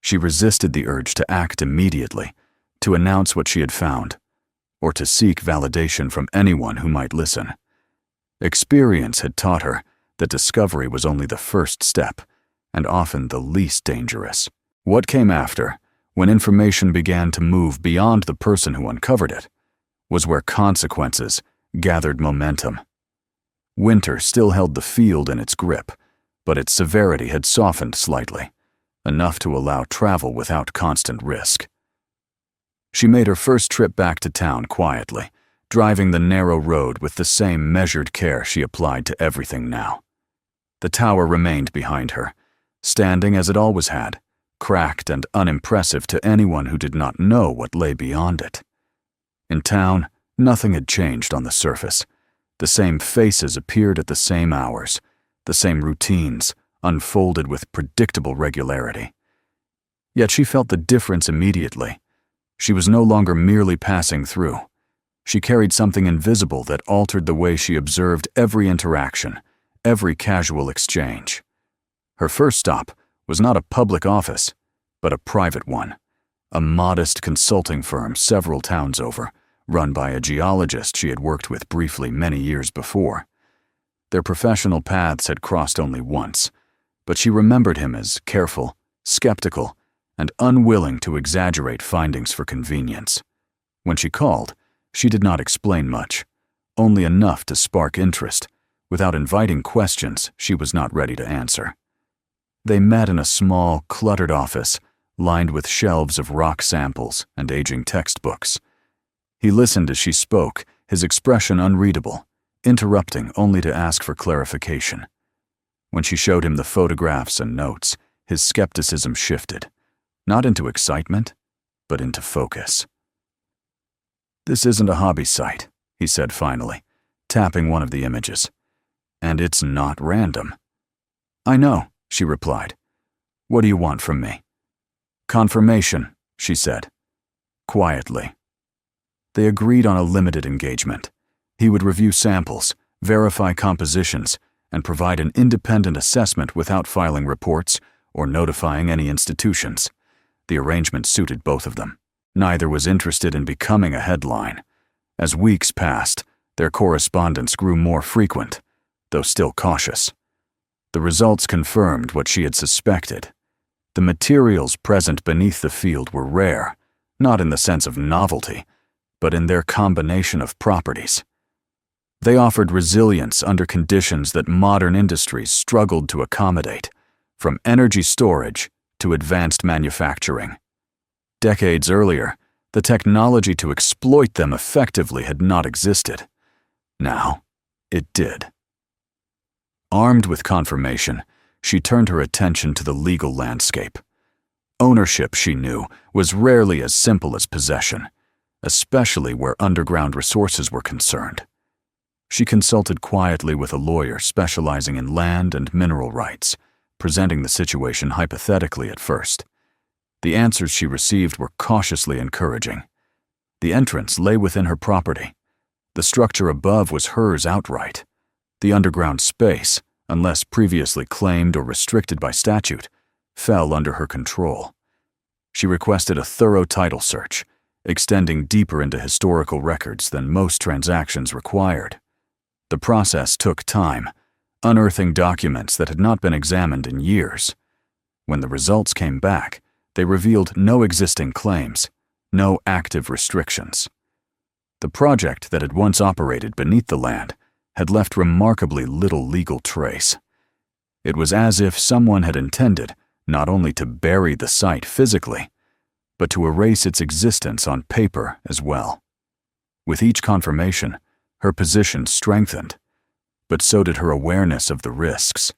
She resisted the urge to act immediately, to announce what she had found, or to seek validation from anyone who might listen. Experience had taught her that discovery was only the first step, and often the least dangerous. What came after, when information began to move beyond the person who uncovered it, was where consequences gathered momentum. Winter still held the field in its grip, but its severity had softened slightly, enough to allow travel without constant risk. She made her first trip back to town quietly, driving the narrow road with the same measured care she applied to everything now. The tower remained behind her, standing as it always had, cracked and unimpressive to anyone who did not know what lay beyond it. In town, nothing had changed on the surface. The same faces appeared at the same hours, the same routines unfolded with predictable regularity. Yet she felt the difference immediately. She was no longer merely passing through. She carried something invisible that altered the way she observed every interaction, every casual exchange. Her first stop was not a public office, but a private one, a modest consulting firm several towns over, run by a geologist she had worked with briefly many years before. Their professional paths had crossed only once, but she remembered him as careful, skeptical, and unwilling to exaggerate findings for convenience. When she called, she did not explain much, only enough to spark interest, without inviting questions she was not ready to answer. They met in a small, cluttered office, lined with shelves of rock samples and aging textbooks. He listened as she spoke, his expression unreadable, interrupting only to ask for clarification. When she showed him the photographs and notes, his skepticism shifted, not into excitement, but into focus. "This isn't a hobby site," he said finally, tapping one of the images. "And it's not random." "I know," she replied. "What do you want from me?" "Confirmation," she said, quietly. They agreed on a limited engagement. He would review samples, verify compositions, and provide an independent assessment without filing reports or notifying any institutions. The arrangement suited both of them. Neither was interested in becoming a headline. As weeks passed, their correspondence grew more frequent, though still cautious. The results confirmed what she had suspected. The materials present beneath the field were rare, not in the sense of novelty, but in their combination of properties. They offered resilience under conditions that modern industries struggled to accommodate, from energy storage to advanced manufacturing. Decades earlier, the technology to exploit them effectively had not existed. Now, it did. Armed with confirmation, she turned her attention to the legal landscape. Ownership, she knew, was rarely as simple as possession, especially where underground resources were concerned. She consulted quietly with a lawyer specializing in land and mineral rights, presenting the situation hypothetically at first. The answers she received were cautiously encouraging. The entrance lay within her property. The structure above was hers outright. The underground space, unless previously claimed or restricted by statute, fell under her control. She requested a thorough title search, extending deeper into historical records than most transactions required. The process took time, unearthing documents that had not been examined in years. When the results came back, they revealed no existing claims, no active restrictions. The project that had once operated beneath the land had left remarkably little legal trace. It was as if someone had intended not only to bury the site physically, but to erase its existence on paper as well. With each confirmation, her position strengthened, but so did her awareness of the risks.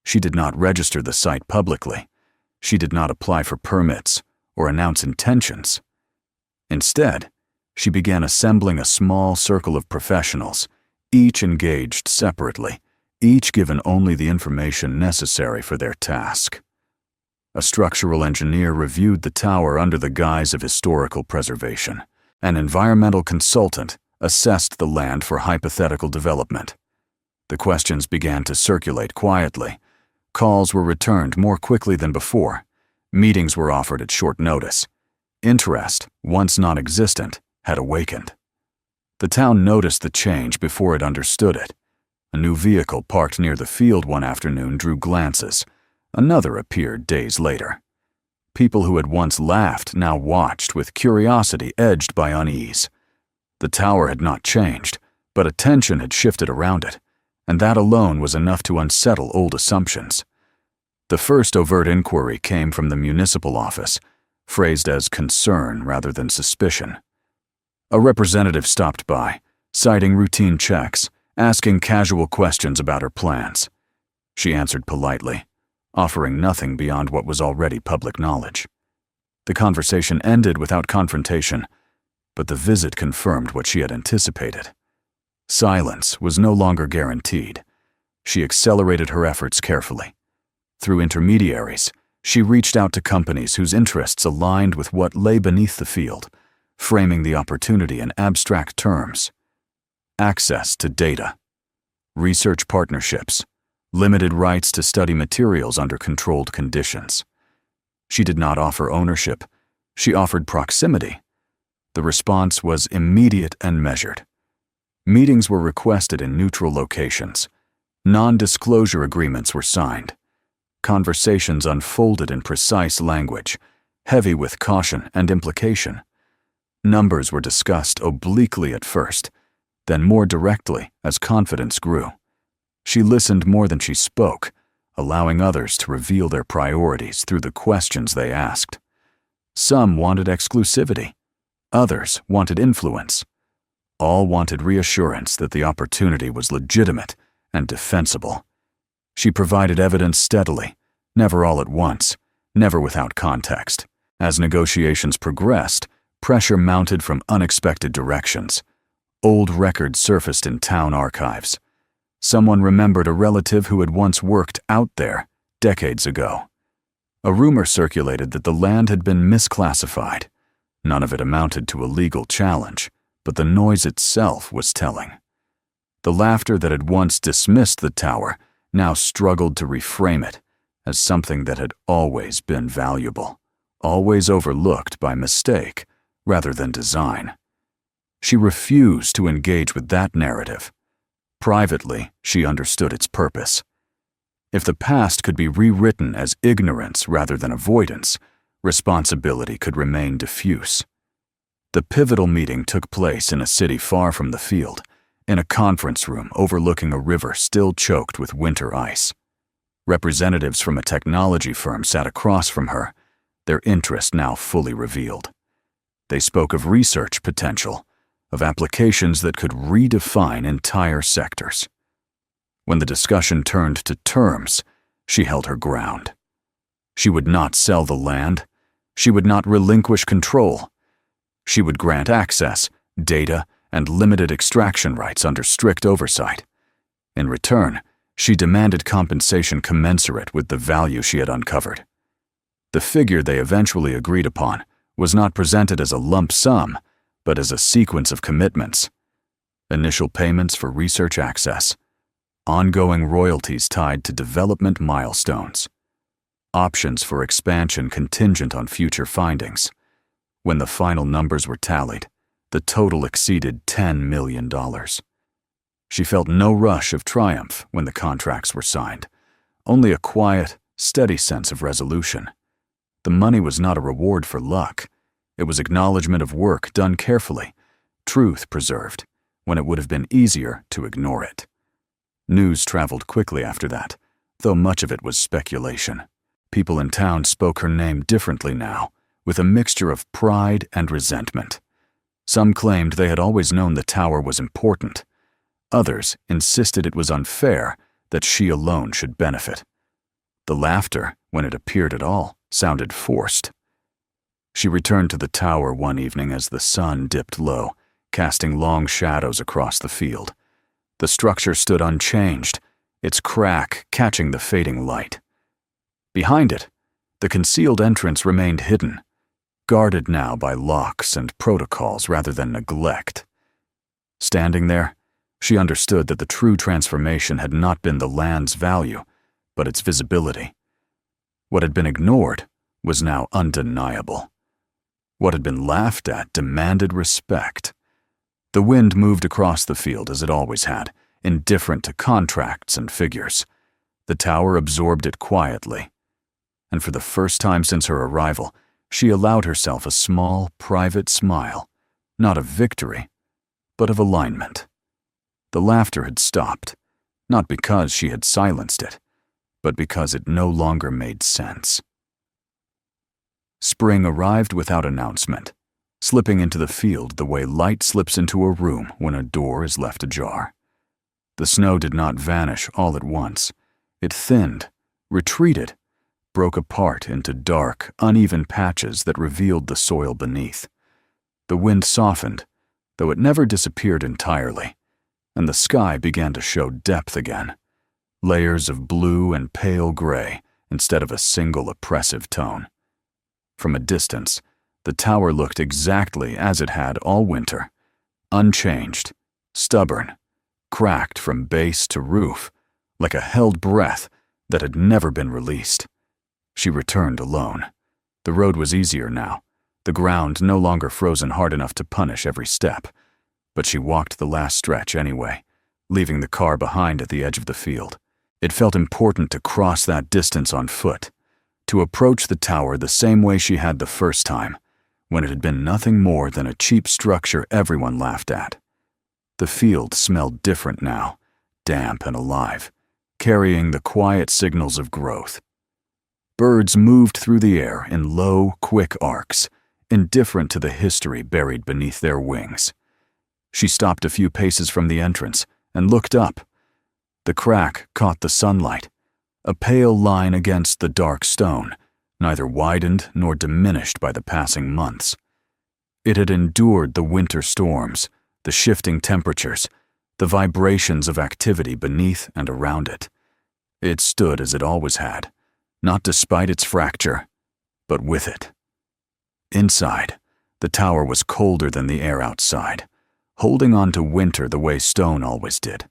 She did not register the site publicly. She did not apply for permits or announce intentions. Instead, she began assembling a small circle of professionals, each engaged separately, each given only the information necessary for their task. A structural engineer reviewed the tower under the guise of historical preservation. An environmental consultant assessed the land for hypothetical development. The questions began to circulate quietly. Calls were returned more quickly than before. Meetings were offered at short notice. Interest, once non-existent, had awakened. The town noticed the change before it understood it. A new vehicle parked near the field one afternoon drew glances. Another appeared days later. People who had once laughed now watched with curiosity edged by unease. The tower had not changed, but attention had shifted around it, and that alone was enough to unsettle old assumptions. The first overt inquiry came from the municipal office, phrased as concern rather than suspicion. A representative stopped by, citing routine checks, asking casual questions about her plans. She answered politely, offering nothing beyond what was already public knowledge. The conversation ended without confrontation, but the visit confirmed what she had anticipated. Silence was no longer guaranteed. She accelerated her efforts carefully. Through intermediaries, she reached out to companies whose interests aligned with what lay beneath the field, framing the opportunity in abstract terms. Access to data, research partnerships, limited rights to study materials under controlled conditions. She did not offer ownership. She offered proximity. The response was immediate and measured. Meetings were requested in neutral locations. Non-disclosure agreements were signed. Conversations unfolded in precise language, heavy with caution and implication. Numbers were discussed obliquely at first, then more directly as confidence grew. She listened more than she spoke, allowing others to reveal their priorities through the questions they asked. Some wanted exclusivity. Others wanted influence. All wanted reassurance that the opportunity was legitimate and defensible. She provided evidence steadily, never all at once, never without context. As negotiations progressed, pressure mounted from unexpected directions. Old records surfaced in town archives. Someone remembered a relative who had once worked out there decades ago. A rumor circulated that the land had been misclassified. None of it amounted to a legal challenge, but the noise itself was telling. The laughter that had once dismissed the tower now struggled to reframe it as something that had always been valuable, always overlooked by mistake rather than design. She refused to engage with that narrative. Privately, she understood its purpose. If the past could be rewritten as ignorance rather than avoidance, Responsibility could remain diffuse. The pivotal meeting took place in a city far from the field, in a conference room overlooking a river still choked with winter ice. Representatives from a technology firm sat across from her, their interest now fully revealed. They spoke of research potential, of applications that could redefine entire sectors. When the discussion turned to terms, she held her ground. She would not sell the land. She would not relinquish control. She would grant access, data, and limited extraction rights under strict oversight. In return, she demanded compensation commensurate with the value she had uncovered. The figure they eventually agreed upon was not presented as a lump sum, but as a sequence of commitments. Initial payments for research access, ongoing royalties tied to development milestones, options for expansion contingent on future findings. When the final numbers were tallied, the total exceeded $10 million. She felt no rush of triumph when the contracts were signed, only a quiet, steady sense of resolution. The money was not a reward for luck. It was acknowledgement of work done carefully, truth preserved, when it would have been easier to ignore it. News traveled quickly after that, though much of it was speculation. People in town spoke her name differently now, with a mixture of pride and resentment. Some claimed they had always known the tower was important. Others insisted it was unfair that she alone should benefit. The laughter, when it appeared at all, sounded forced. She returned to the tower one evening as the sun dipped low, casting long shadows across the field. The structure stood unchanged, its crack catching the fading light. Behind it, the concealed entrance remained hidden, guarded now by locks and protocols rather than neglect. Standing there, she understood that the true transformation had not been the land's value, but its visibility. What had been ignored was now undeniable. What had been laughed at demanded respect. The wind moved across the field as it always had, indifferent to contracts and figures. The tower absorbed it quietly. And for the first time since her arrival, she allowed herself a small, private smile, not of victory, but of alignment. The laughter had stopped, not because she had silenced it, but because it no longer made sense. Spring arrived without announcement, slipping into the field the way light slips into a room when a door is left ajar. The snow did not vanish all at once. It thinned, retreated, broke apart into dark, uneven patches that revealed the soil beneath. The wind softened, though it never disappeared entirely, and the sky began to show depth again, layers of blue and pale gray instead of a single oppressive tone. From a distance, the tower looked exactly as it had all winter, unchanged, stubborn, cracked from base to roof, like a held breath that had never been released. She returned alone. The road was easier now, the ground no longer frozen hard enough to punish every step, but she walked the last stretch anyway, leaving the car behind at the edge of the field. It felt important to cross that distance on foot, to approach the tower the same way she had the first time, when it had been nothing more than a cheap structure everyone laughed at. The field smelled different now, damp and alive, carrying the quiet signals of growth. Birds moved through the air in low, quick arcs, indifferent to the history buried beneath their wings. She stopped a few paces from the entrance and looked up. The crack caught the sunlight, a pale line against the dark stone, neither widened nor diminished by the passing months. It had endured the winter storms, the shifting temperatures, the vibrations of activity beneath and around it. It stood as it always had, not despite its fracture, but with it. Inside, the tower was colder than the air outside, holding on to winter the way stone always did.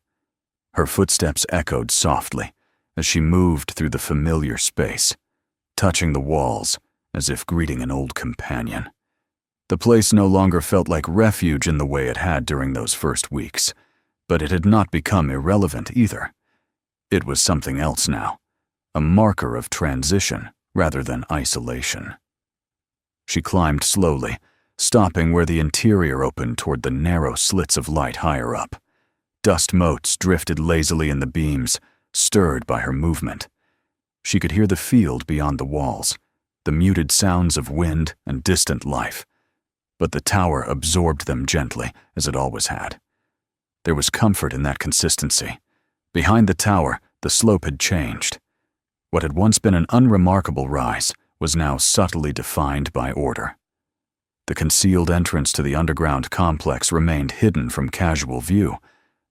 Her footsteps echoed softly as she moved through the familiar space, touching the walls as if greeting an old companion. The place no longer felt like refuge in the way it had during those first weeks, but it had not become irrelevant either. It was something else now, a marker of transition rather than isolation. She climbed slowly, stopping where the interior opened toward the narrow slits of light higher up. Dust motes drifted lazily in the beams, stirred by her movement. She could hear the field beyond the walls, the muted sounds of wind and distant life. But the tower absorbed them gently, as it always had. There was comfort in that consistency. Behind the tower, the slope had changed. What had once been an unremarkable rise was now subtly defined by order. The concealed entrance to the underground complex remained hidden from casual view,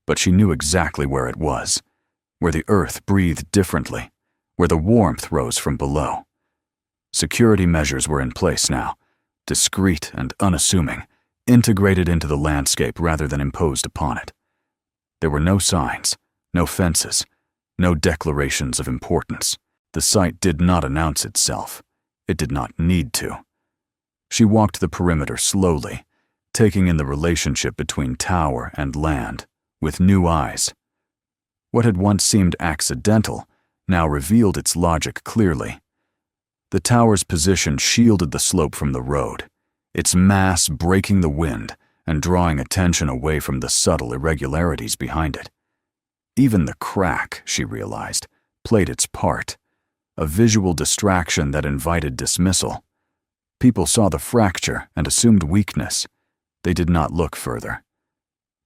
but she knew exactly where it was, where the earth breathed differently, where the warmth rose from below. Security measures were in place now, discreet and unassuming, integrated into the landscape rather than imposed upon it. There were no signs, no fences, no declarations of importance. The site did not announce itself. It did not need to. She walked the perimeter slowly, taking in the relationship between tower and land with new eyes. What had once seemed accidental now revealed its logic clearly. The tower's position shielded the slope from the road, its mass breaking the wind and drawing attention away from the subtle irregularities behind it. Even the crack, she realized, played its part, a visual distraction that invited dismissal. People saw the fracture and assumed weakness. They did not look further.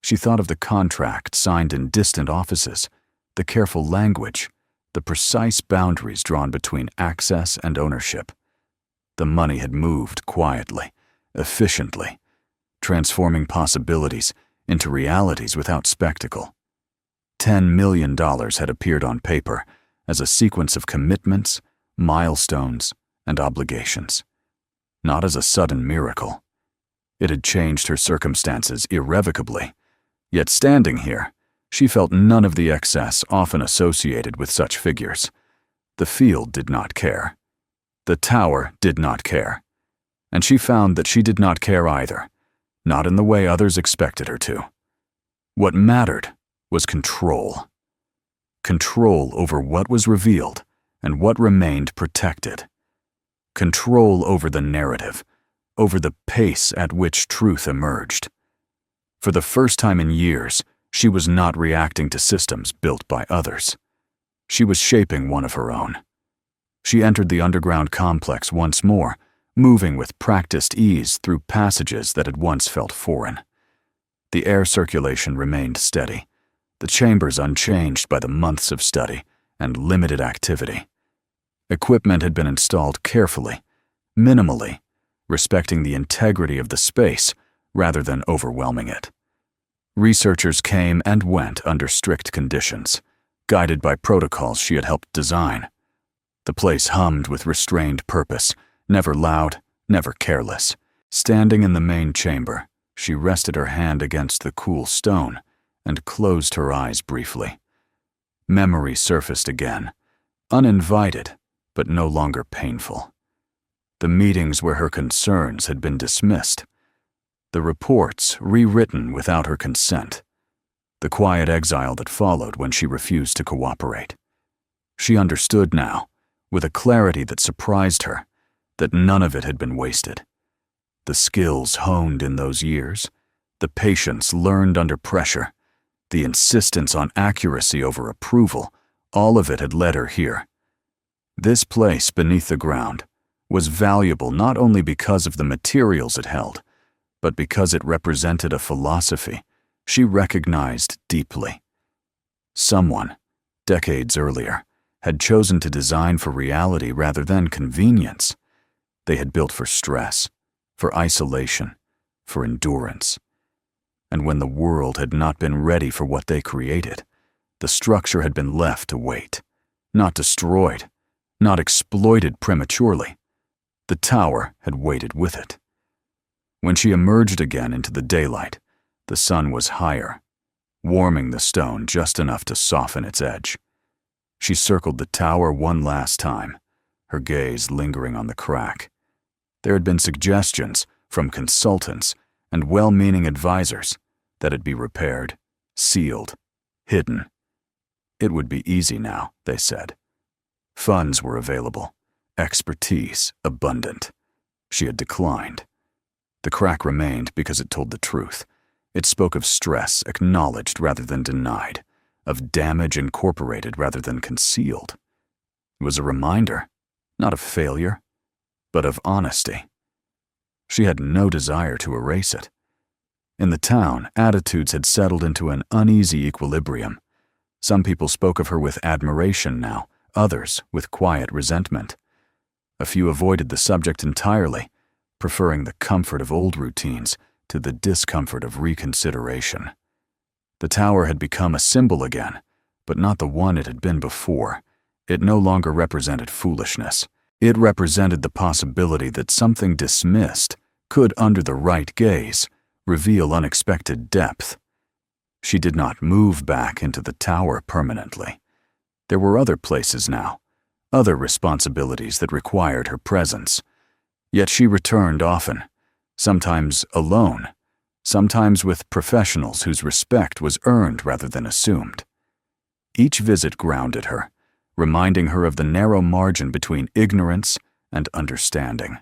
She thought of the contract signed in distant offices, the careful language, the precise boundaries drawn between access and ownership. The money had moved quietly, efficiently, transforming possibilities into realities without spectacle. $10 million had appeared on paper as a sequence of commitments, milestones, and obligations, not as a sudden miracle. It had changed her circumstances irrevocably, yet standing here, she felt none of the excess often associated with such figures. The field did not care. The tower did not care. And she found that she did not care either, not in the way others expected her to. What mattered was control. Control over what was revealed and what remained protected. Control over the narrative, over the pace at which truth emerged. For the first time in years, she was not reacting to systems built by others. She was shaping one of her own. She entered the underground complex once more, moving with practiced ease through passages that had once felt foreign. The air circulation remained steady, the chambers unchanged by the months of study and limited activity. Equipment had been installed carefully, minimally, respecting the integrity of the space rather than overwhelming it. Researchers came and went under strict conditions, guided by protocols she had helped design. The place hummed with restrained purpose, never loud, never careless. Standing in the main chamber, she rested her hand against the cool stone and closed her eyes briefly. Memory surfaced again, uninvited, but no longer painful. The meetings where her concerns had been dismissed. The reports rewritten without her consent. The quiet exile that followed when she refused to cooperate. She understood now, with a clarity that surprised her, that none of it had been wasted. The skills honed in those years, the patience learned under pressure, the insistence on accuracy over approval, all of it had led her here. This place beneath the ground was valuable not only because of the materials it held, but because it represented a philosophy she recognized deeply. Someone, decades earlier, had chosen to design for reality rather than convenience. They had built for stress, for isolation, for endurance. And when the world had not been ready for what they created, the structure had been left to wait, not destroyed, not exploited prematurely. The tower had waited with it. When she emerged again into the daylight, the sun was higher, warming the stone just enough to soften its edge. She circled the tower one last time, her gaze lingering on the crack. There had been suggestions from consultants and well-meaning advisors that it be repaired, sealed, hidden. It would be easy now, they said. Funds were available, expertise abundant. She had declined. The crack remained because it told the truth. It spoke of stress acknowledged rather than denied, of damage incorporated rather than concealed. It was a reminder, not of failure, but of honesty. She had no desire to erase it. In the town, attitudes had settled into an uneasy equilibrium. Some people spoke of her with admiration now, others with quiet resentment. A few avoided the subject entirely, preferring the comfort of old routines to the discomfort of reconsideration. The tower had become a symbol again, but not the one it had been before. It no longer represented foolishness. It represented the possibility that something dismissed could, under the right gaze, reveal unexpected depth. She did not move back into the tower permanently. There were other places now, other responsibilities that required her presence. Yet she returned often, sometimes alone, sometimes with professionals whose respect was earned rather than assumed. Each visit grounded her, reminding her of the narrow margin between ignorance and understanding.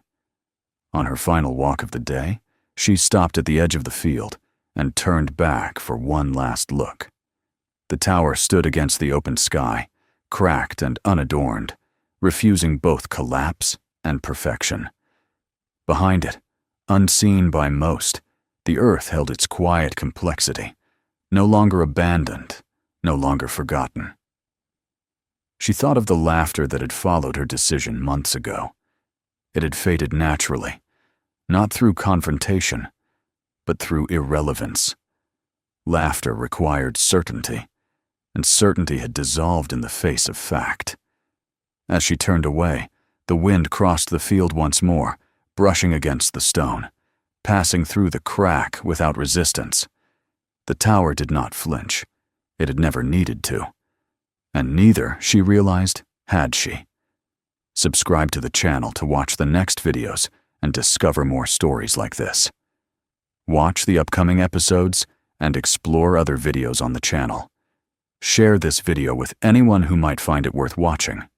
On her final walk of the day, she stopped at the edge of the field and turned back for one last look. The tower stood against the open sky, cracked and unadorned, refusing both collapse and perfection. Behind it, unseen by most, the earth held its quiet complexity, no longer abandoned, no longer forgotten. She thought of the laughter that had followed her decision months ago. It had faded naturally, not through confrontation, but through irrelevance. Laughter required certainty, and certainty had dissolved in the face of fact. As she turned away, the wind crossed the field once more, brushing against the stone, passing through the crack without resistance. The tower did not flinch. It had never needed to. And neither, she realized, had she. Subscribe to the channel to watch the next videos and discover more stories like this. Watch the upcoming episodes and explore other videos on the channel. Share this video with anyone who might find it worth watching.